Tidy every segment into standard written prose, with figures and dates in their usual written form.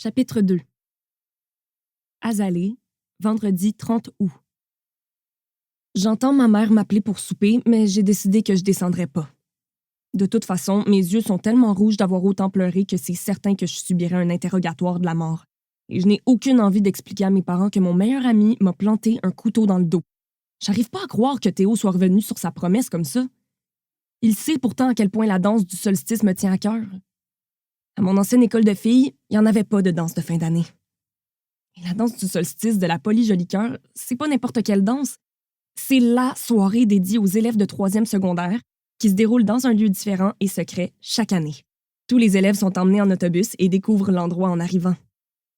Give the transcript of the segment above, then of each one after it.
Chapitre 2. Azalée, vendredi 30 août. J'entends ma mère m'appeler pour souper, mais j'ai décidé que je descendrais pas. De toute façon, mes yeux sont tellement rouges d'avoir autant pleuré que c'est certain que je subirais un interrogatoire de la mort. Et je n'ai aucune envie d'expliquer à mes parents que mon meilleur ami m'a planté un couteau dans le dos. J'arrive pas à croire que Théo soit revenu sur sa promesse comme ça. Il sait pourtant à quel point la danse du solstice me tient à cœur. À mon ancienne école de filles, il n'y en avait pas de danse de fin d'année. Et la danse du solstice de la Poly-Jolicoeur, c'est pas n'importe quelle danse. C'est la soirée dédiée aux élèves de 3e secondaire qui se déroule dans un lieu différent et secret chaque année. Tous les élèves sont emmenés en autobus et découvrent l'endroit en arrivant.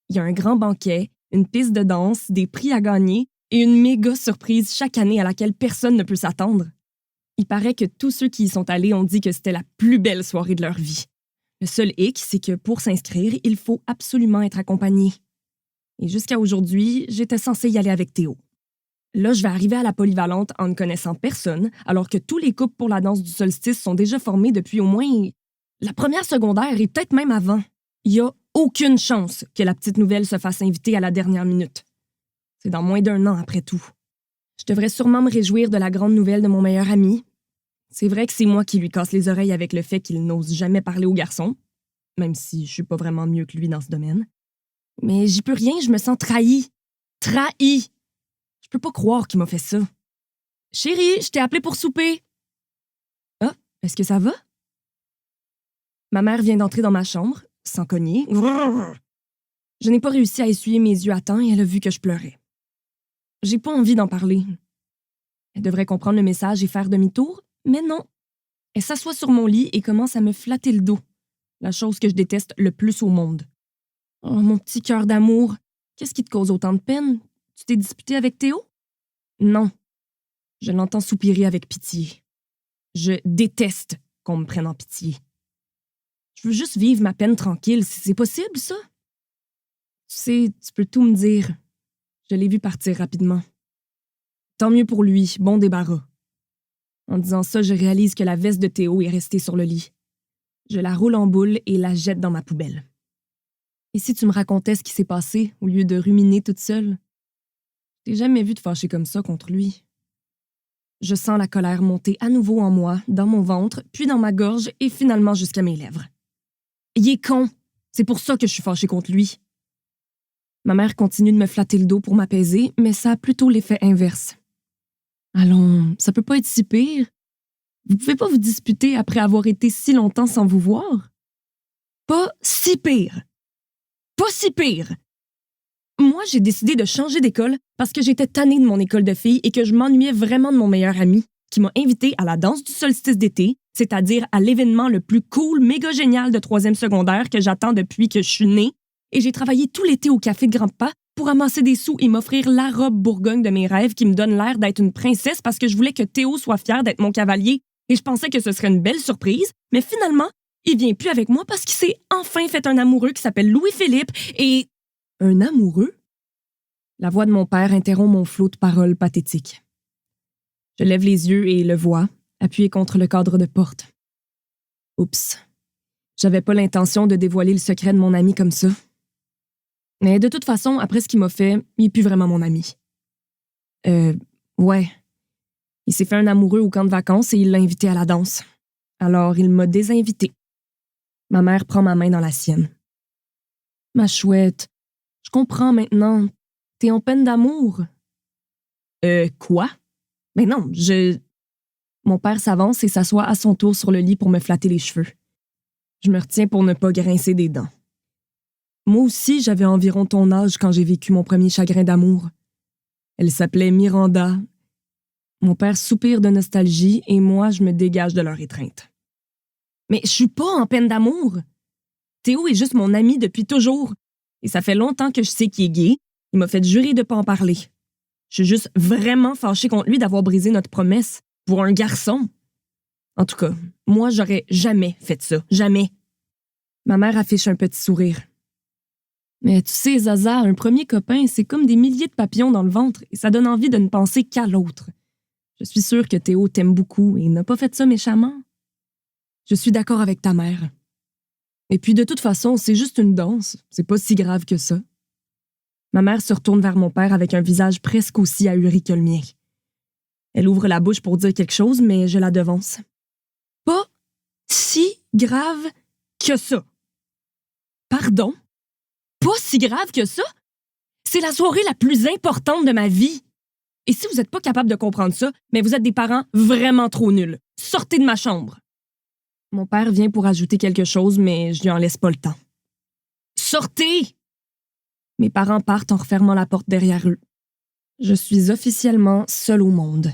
Il y a un grand banquet, une piste de danse, des prix à gagner et une méga surprise chaque année à laquelle personne ne peut s'attendre. Il paraît que tous ceux qui y sont allés ont dit que c'était la plus belle soirée de leur vie. Le seul hic, c'est que pour s'inscrire, il faut absolument être accompagné. Et jusqu'à aujourd'hui, j'étais censée y aller avec Théo. Là, je vais arriver à la polyvalente en ne connaissant personne, alors que tous les couples pour la danse du solstice sont déjà formés depuis au moins la première secondaire et peut-être même avant. Il n'y a aucune chance que la petite nouvelle se fasse inviter à la dernière minute. C'est dans moins d'1 an après tout. Je devrais sûrement me réjouir de la grande nouvelle de mon meilleur ami. C'est vrai que c'est moi qui lui casse les oreilles avec le fait qu'il n'ose jamais parler aux garçons, même si je suis pas vraiment mieux que lui dans ce domaine. Mais j'y peux rien, je me sens trahie. Trahie! Je peux pas croire qu'il m'a fait ça. Chérie, je t'ai appelé pour souper. Ah, est-ce que ça va? Ma mère vient d'entrer dans ma chambre, sans cogner. Je n'ai pas réussi à essuyer mes yeux à temps et elle a vu que je pleurais. J'ai pas envie d'en parler. Elle devrait comprendre le message et faire demi-tour, mais non. Elle s'assoit sur mon lit et commence à me flatter le dos, la chose que je déteste le plus au monde. Oh, mon petit cœur d'amour, qu'est-ce qui te cause autant de peine? Tu t'es disputé avec Théo? Non. Je l'entends soupirer avec pitié. Je déteste qu'on me prenne en pitié. Je veux juste vivre ma peine tranquille. C'est possible, ça? Tu sais, tu peux tout me dire. Je l'ai vu partir rapidement. Tant mieux pour lui, bon débarras. En disant ça, je réalise que la veste de Théo est restée sur le lit. Je la roule en boule et la jette dans ma poubelle. Et si tu me racontais ce qui s'est passé, au lieu de ruminer toute seule? Je t'ai jamais vu te fâcher comme ça contre lui. Je sens la colère monter à nouveau en moi, dans mon ventre, puis dans ma gorge et finalement jusqu'à mes lèvres. Il est con! C'est pour ça que je suis fâchée contre lui. Ma mère continue de me flatter le dos pour m'apaiser, mais ça a plutôt l'effet inverse. Allons, ça peut pas être si pire. Vous pouvez pas vous disputer après avoir été si longtemps sans vous voir? Pas si pire! Pas si pire! Moi, j'ai décidé de changer d'école parce que j'étais tannée de mon école de filles et que je m'ennuyais vraiment de mon meilleur ami, qui m'a invitée à la danse du solstice d'été, c'est-à-dire à l'événement le plus cool, méga génial de 3e secondaire que j'attends depuis que je suis née, et j'ai travaillé tout l'été au café de Grand-Papa pour amasser des sous et m'offrir la robe Bourgogne de mes rêves qui me donne l'air d'être une princesse parce que je voulais que Théo soit fier d'être mon cavalier, et je pensais que ce serait une belle surprise, mais finalement, il vient plus avec moi parce qu'il s'est enfin fait un amoureux qui s'appelle Louis-Philippe et... Un amoureux? La voix de mon père interrompt mon flot de paroles pathétiques. Je lève les yeux et le vois, appuyé contre le cadre de porte. Oups. J'avais pas l'intention de dévoiler le secret de mon ami comme ça. Mais de toute façon, après ce qu'il m'a fait, il est plus vraiment mon ami. Ouais. Il s'est fait un amoureux au camp de vacances et il l'a invité à la danse. Alors, il m'a désinvité. Ma mère prend ma main dans la sienne. Ma chouette, je comprends maintenant. T'es en peine d'amour. Quoi? Mais non, Mon père s'avance et s'assoit à son tour sur le lit pour me flatter les cheveux. Je me retiens pour ne pas grincer des dents. Moi aussi, j'avais environ ton âge quand j'ai vécu mon premier chagrin d'amour. Elle s'appelait Miranda. Mon père soupire de nostalgie et moi, je me dégage de leur étreinte. Mais je suis pas en peine d'amour. Théo est juste mon ami depuis toujours. Et ça fait longtemps que je sais qu'il est gay. Il m'a fait jurer de pas en parler. Je suis juste vraiment fâchée contre lui d'avoir brisé notre promesse pour un garçon. En tout cas, moi, j'aurais jamais fait ça. Jamais. Ma mère affiche un petit sourire. Mais tu sais, Zaza, un premier copain, c'est comme des milliers de papillons dans le ventre et ça donne envie de ne penser qu'à l'autre. Je suis sûre que Théo t'aime beaucoup et n'a pas fait ça méchamment. Je suis d'accord avec ta mère. Et puis de toute façon, c'est juste une danse. C'est pas si grave que ça. Ma mère se retourne vers mon père avec un visage presque aussi ahuri que le mien. Elle ouvre la bouche pour dire quelque chose, mais je la devance. Pas si grave que ça. Pardon? Pas si grave que ça? C'est la soirée la plus importante de ma vie. Et si vous n'êtes pas capable de comprendre ça, mais vous êtes des parents vraiment trop nuls. Sortez de ma chambre. Mon père vient pour ajouter quelque chose, mais je lui en laisse pas le temps. Sortez! Mes parents partent en refermant la porte derrière eux. Je suis officiellement seule au monde.